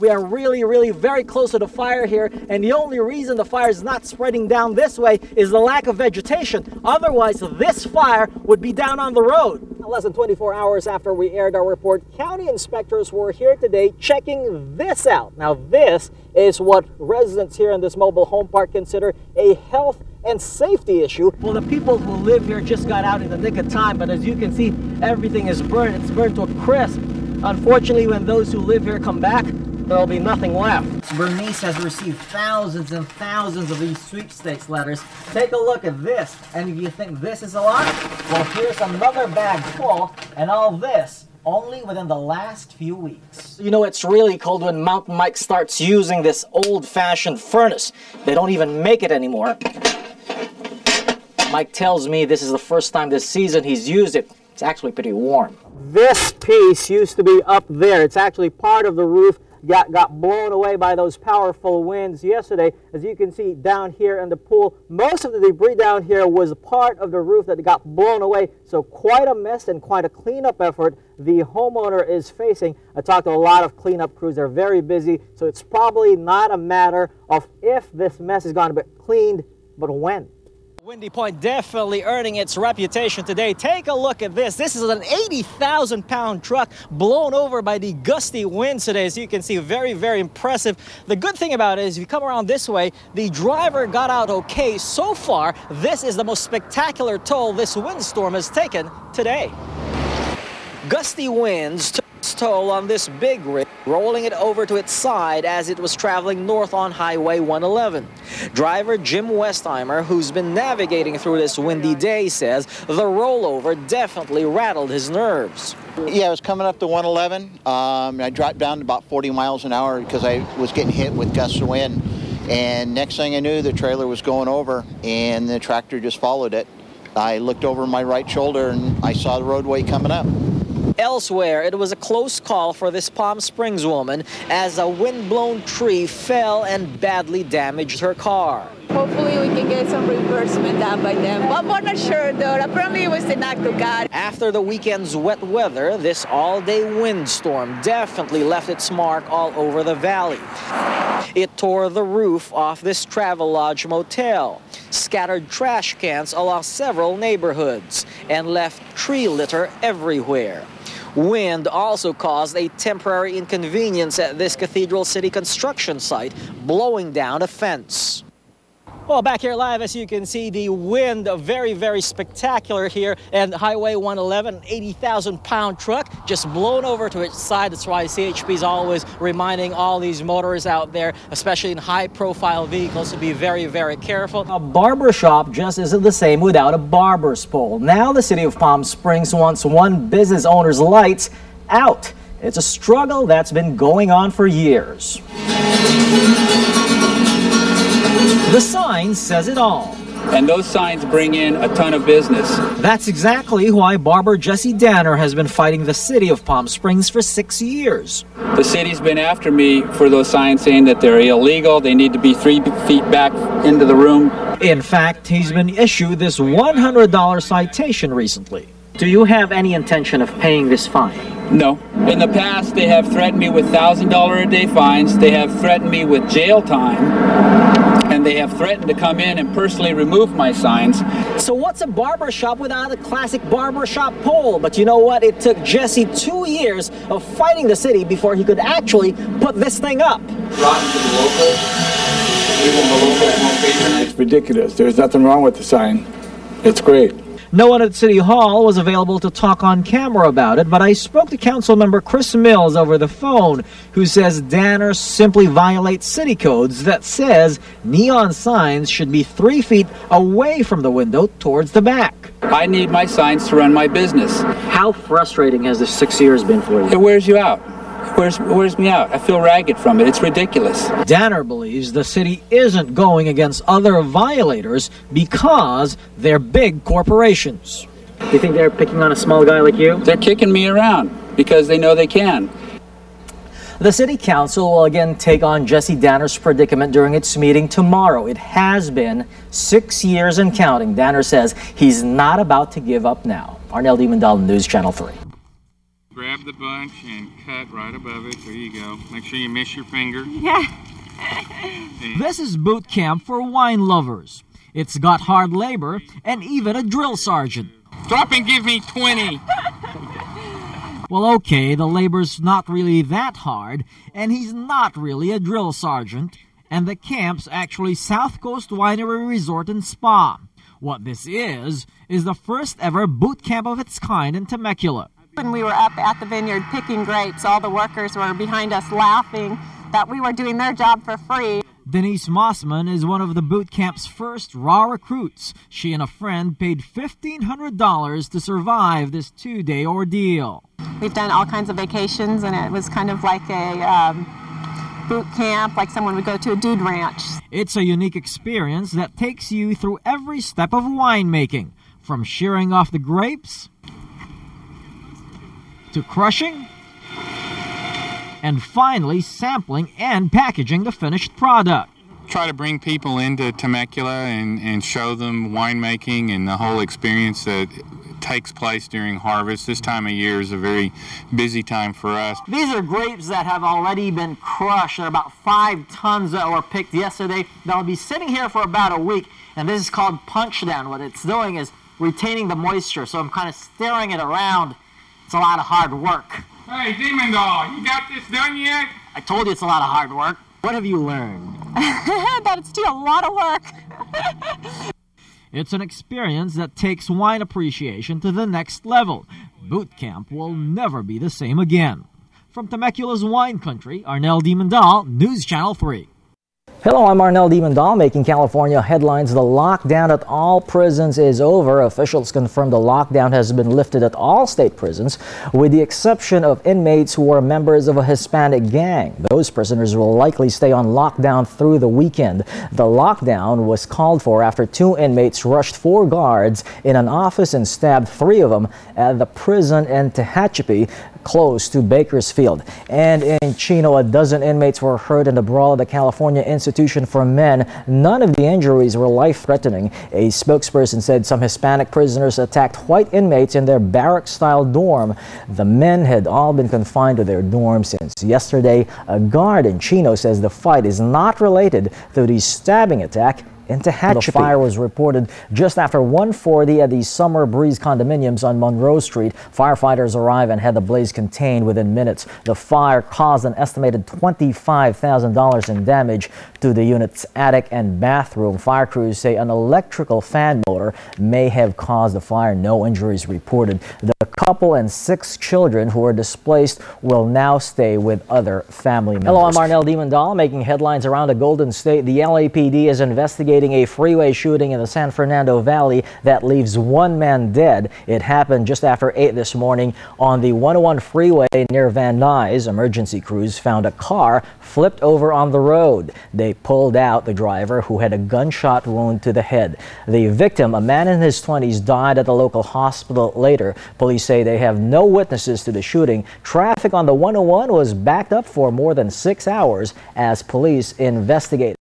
We are really very close to the fire here, and the only reason the fire is not spreading down this way is the lack of vegetation. Otherwise, this fire would be down on the road. Less than 24 hours after we aired our report, county inspectors were here today checking this out. Now, this is what residents here in this mobile home park consider a health and safety issue. Well, the people who live here just got out in the nick of time, but as you can see, everything is burned. It's burned to a crisp. Unfortunately, when those who live here come back, there'll be nothing left. Bernice has received thousands and thousands of these sweepstakes letters. Take a look at this, and if you think this is a lot, well, here's another bag full, and all this only within the last few weeks. You know, it's really cold when Mountain Mike starts using this old-fashioned furnace. They don't even make it anymore. Mike tells me this is the first time this season he's used it. It's actually pretty warm. This piece used to be up there. It's actually part of the roof. Got blown away by those powerful winds yesterday. As you can see down here in the pool, most of the debris down here was part of the roof that got blown away. So quite a mess and quite a cleanup effort the homeowner is facing. I talked to a lot of cleanup crews. They're very busy. So it's probably not a matter of if this mess is going to be cleaned, but when. Windy Point definitely earning its reputation today. Take a look at this. This is an 80,000-pound truck blown over by the gusty winds today. As you can see, very impressive. The good thing about it is if you come around this way, the driver got out okay. So far, this is the most spectacular toll this windstorm has taken today. Gusty winds took its toll on this big rig, rolling it over to its side as it was traveling north on Highway 111. Driver Jim Westheimer, who's been navigating through this windy day, says the rollover definitely rattled his nerves. Yeah, I was coming up to 111. I dropped down to about 40 miles an hour because I was getting hit with gusts of wind. And next thing I knew, the trailer was going over and the tractor just followed it. I looked over my right shoulder and I saw the roadway coming up. Elsewhere, it was a close call for this Palm Springs woman as a windblown tree fell and badly damaged her car. Hopefully we can get some reimbursement done by them. But I'm not sure though. Apparently it was an act of God. After the weekend's wet weather, this all-day windstorm definitely left its mark all over the valley. It tore the roof off this Travelodge motel, scattered trash cans along several neighborhoods, and left tree litter everywhere. Wind also caused a temporary inconvenience at this Cathedral City construction site, blowing down a fence. Well, back here live, as you can see, the wind very spectacular here, and Highway 111, an 80,000-pound truck just blown over to its side. That's why CHP is always reminding all these motorists out there, especially in high-profile vehicles, to be very careful. A barber shop just isn't the same without a barber's pole. Now the city of Palm Springs wants one business owner's lights out. It's a struggle that's been going on for years. The sign says it all. And those signs bring in a ton of business. That's exactly why barber Jesse Danner has been fighting the city of Palm Springs for 6 years. The city's been after me for those signs saying that they're illegal. They need to be 3 feet back into the room. In fact, he's been issued this $100 citation recently. Do you have any intention of paying this fine? No. In the past, they have threatened me with $1,000 a day fines. They have threatened me with jail time. And they have threatened to come in and personally remove my signs. So what's a barber shop without a classic barber shop pole? But you know what? It took Jesse 2 years of fighting the city before he could actually put this thing up. It's ridiculous. There's nothing wrong with the sign. It's great. No one at City Hall was available to talk on camera about it, but I spoke to council member Chris Mills over the phone, who says Danner simply violates city codes that says neon signs should be 3 feet away from the window towards the back. I need my signs to run my business. How frustrating has this 6 years been for you? It wears you out. It wears me out. I feel ragged from it. It's ridiculous. Danner believes the city isn't going against other violators because they're big corporations. Do you think they're picking on a small guy like you? They're kicking me around because they know they can. The city council will again take on Jesse Danner's predicament during its meeting tomorrow. It has been 6 years and counting. Danner says he's not about to give up now. Arnell Dimaandal, News Channel 3. Grab the bunch and cut right above it. There you go. Make sure you miss your finger. Yeah. This is boot camp for wine lovers. It's got hard labor and even a drill sergeant. Drop and give me 20. Well, okay, the labor's not really that hard, and he's not really a drill sergeant, and the camp's actually South Coast Winery Resort and Spa. What this is the first ever boot camp of its kind in Temecula. When we were up at the vineyard picking grapes, all the workers were behind us laughing that we were doing their job for free. Denise Mossman is one of the boot camp's first raw recruits. She and a friend paid $1,500 to survive this 2-day ordeal. We've done all kinds of vacations, and it was kind of like a boot camp, like someone would go to a dude ranch. It's a unique experience that takes you through every step of winemaking, from shearing off the grapes to crushing, and finally sampling and packaging the finished product. Try to bring people into Temecula and show them winemaking and the whole experience that takes place during harvest. This time of year is a very busy time for us. These are grapes that have already been crushed. There are about 5 tons that were picked yesterday. They'll be sitting here for about a week, and this is called punch down. What it's doing is retaining the moisture, so I'm kind of stirring it around. It's a lot of hard work. Hey, Dimaandal, you got this done yet? I told you it's a lot of hard work. What have you learned? That it's still a lot of work. It's an experience that takes wine appreciation to the next level. Boot camp will never be the same again. From Temecula's wine country, Arnell Dimaandal, News Channel 3. Hello, I'm Arnell Dimaandal, making California headlines. The lockdown at all prisons is over. Officials confirm the lockdown has been lifted at all state prisons, with the exception of inmates who are members of a Hispanic gang. Those prisoners will likely stay on lockdown through the weekend. The lockdown was called for after 2 inmates rushed 4 guards in an office and stabbed 3 of them at the prison in Tehachapi, close to Bakersfield. And in Chino, a dozen inmates were hurt in the brawl at the California Institution for Men. None of the injuries were life-threatening. A spokesperson said some Hispanic prisoners attacked white inmates in their barrack-style dorm. The men had all been confined to their dorm since yesterday. A guard in Chino says the fight is not related to the stabbing attack in Tehachapi. The fire was reported just after 1:40 at the Summer Breeze condominiums on Monroe Street. Firefighters arrived and had the blaze contained within minutes. The fire caused an estimated $25,000 in damage to the unit's attic and bathroom. Fire crews say an electrical fan motor may have caused the fire. No injuries reported. The couple and 6 children who were displaced will now stay with other family members. Hello, I'm Arnell Dimaandal, making headlines around the Golden State. The LAPD is investigating a freeway shooting in the San Fernando Valley that leaves 1 man dead. It happened just after 8 this morning on the 101 freeway near Van Nuys. Emergency crews found a car flipped over on the road. They pulled out the driver, who had a gunshot wound to the head. The victim, a man in his 20s, died at the local hospital later. Police say they have no witnesses to the shooting. Traffic on the 101 was backed up for more than 6 hours as police investigate.